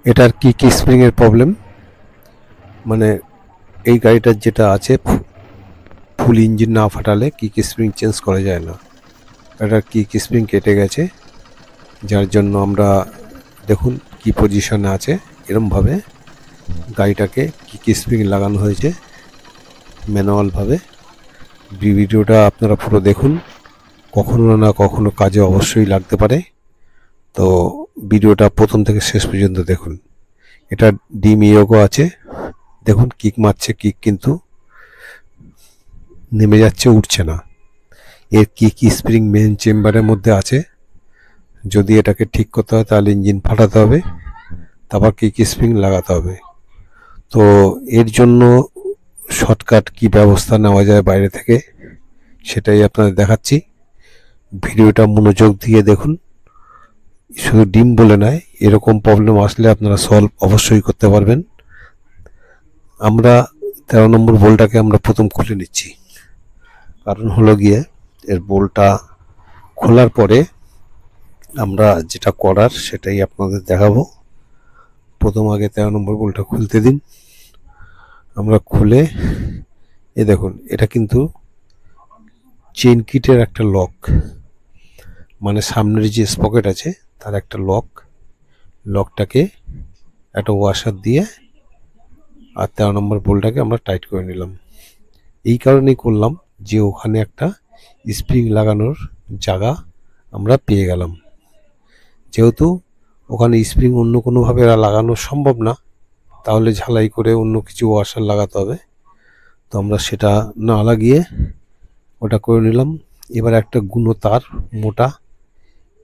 এটার কি স্প্রিং এর প্রবলেম, মানে এই গাড়িটার যেটা আছে ফুল ইঞ্জিন না ফাটালে কি স্প্রিং চেঞ্জ করা যায় না। এটার কি স্প্রিং কেটে গেছে, যার জন্য আমরা দেখুন কি পজিশনে আছে, এরমভাবে গাড়িটাকে কি স্প্রিং লাগানো হয়েছে ম্যানুয়ালভাবে। ভিডিওটা আপনারা পুরো দেখুন, কখনো না কখনো কাজে অবশ্যই লাগতে পারে। তো ভিডিওটা প্রথম থেকে শেষ পর্যন্ত দেখুন। এটা ডিম ইয়োগো আছে, দেখুন কিক মারছে, কিক কিন্তু নেমে যাচ্ছে, উঠছে না। এর কি স্প্রিং মেন চেম্বারের মধ্যে আছে। যদি এটাকে ঠিক করতে হয় তাহলে ইঞ্জিন ফাটাতে হবে, তারপর কি স্প্রিং লাগাতে হবে। তো এর জন্য শর্টকাট কি ব্যবস্থা নেওয়া যায় বাইরে থেকে, সেটাই আপনাদের দেখাচ্ছি। ভিডিওটা মনোযোগ দিয়ে দেখুন। শুধু ডিম বলে নয়, এরকম প্রবলেম আসলে আপনারা সলভ অবশ্যই করতে পারবেন। আমরা 13 নম্বর বোল্টটাকে আমরা প্রথম খুলে নিচ্ছি। কারণ হলো গিয়ে এর বোল্টটা খোলার পরে আমরা যেটা করার সেটাই আপনাদের দেখাবো। প্রথম আগে 13 নম্বর বোল্টটা খুলতে দিন। আমরা খুলে দেখুন, এটা কিন্তু চেইন কিটের একটা লক, মানে সামনের যে স্পকেট আছে তার একটা লকটাকে একটা ওয়াশার দিয়ে আর 13 নম্বর বোল্টটাকে আমরা টাইট করে নিলাম। এই কারণেই করলাম যে ওখানে একটা স্প্রিং লাগানোর জায়গা আমরা পেয়ে গেলাম। যেহেতু ওখানে স্প্রিং অন্য কোনোভাবে লাগানো সম্ভব না, তাহলে ঝালাই করে অন্য কিছু ওয়াশার লাগাতে হবে। তো আমরা সেটা না লাগিয়ে ওটা করে নিলাম। এবার একটা গুণো তার মোটা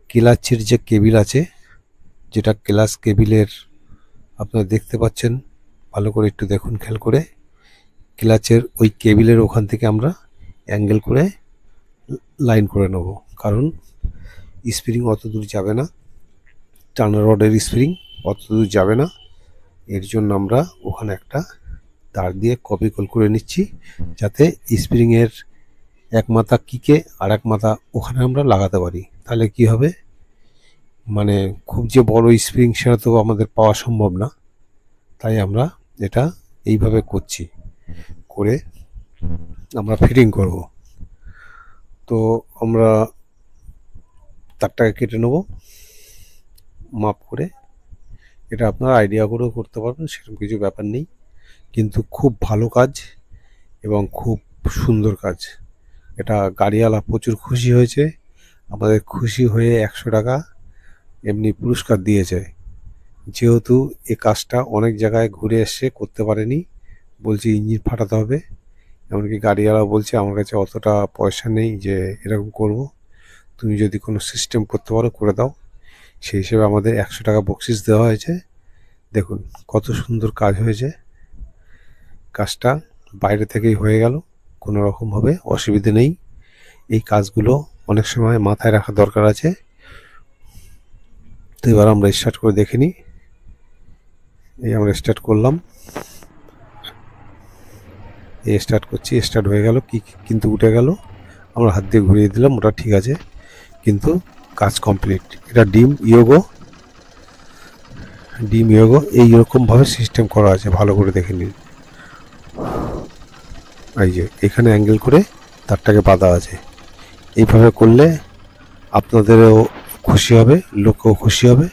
ক্লাচের যে কেবিল আছে, যেটা ক্লাচ কেবিলের আপনারা দেখতে পাচ্ছেন, ভালো করে একটু দেখুন খেয়াল করে। ক্লাচের ওই কেবিলের ওখান থেকে আমরা অ্যাঙ্গেল করে লাইন করে নেব, কারণ স্প্রিং অত দূর যাবে না, টার্নার রডের স্প্রিং অত দূর যাবে না। এর জন্য আমরা ওখানে একটা তার দিয়ে কপিকল করে নিচ্ছি, যাতে স্প্রিংয়ের এক মাথা কিকে আর এক মাথা ওখানে আমরা লাগাতে পারি। তাহলে কি হবে, মানে খুব যে বড় স্প্রিং সেটা তো আমাদের পাওয়া সম্ভব না। তাই আমরা এটা এইভাবে করছি, করে আমরা ফিটিং করব। তো আমরা তারটাকে কেটে নেব মাপ করে। এটা আপনারা আইডিয়া করেও করতে পারবেন, সেরকম কিছু ব্যাপার নেই, কিন্তু খুব ভালো কাজ এবং খুব সুন্দর কাজ। এটা গাড়িওয়ালা প্রচুর খুশি হয়েছে, আমাদের খুশি হয়ে 100 টাকা এমনি পুরস্কার দিয়েছে। যেহেতু এই কাজটা অনেক জায়গায় ঘুরে এসে করতে পারেনি, বলছে ইঞ্জিন ফাটাতে হবে। এমনকি গাড়িওয়ালা বলছে আমার কাছে অতটা পয়সা নেই যে এরকম করব, তুমি যদি কোনো সিস্টেম করতে পারো করে দাও। সেই হিসেবে আমাদের 100 টাকা বকশিস দেওয়া হয়েছে। দেখুন কত সুন্দর কাজ হয়েছে। কাজটা বাইরে থেকেই হয়ে গেল, কোনো রকমভাবে অসুবিধে নেই। এই কাজগুলো অনেক সময় মাথায় রাখা দরকার আছে। তো এবার আমরা স্টার্ট করে দেখে নিই। এই আমরা স্টার্ট করলাম, এই স্টার্ট করছি, স্টার্ট হয়ে গেল, কিন্তু উঠে গেল। আমরা হাত দিয়ে ঘুরিয়ে দিলাম, ওটা ঠিক আছে, কিন্তু কাজ কমপ্লিট। এটা ডিম ইয়োগো এইরকমভাবে সিস্টেম করা আছে, ভালো করে দেখে নিন। এই যে এখানে অ্যাঙ্গেল করে তারটাকে বাঁধা আছে। এইভাবে করলে আপনাদেরও খুশি হবে, লোকও খুশি হবে।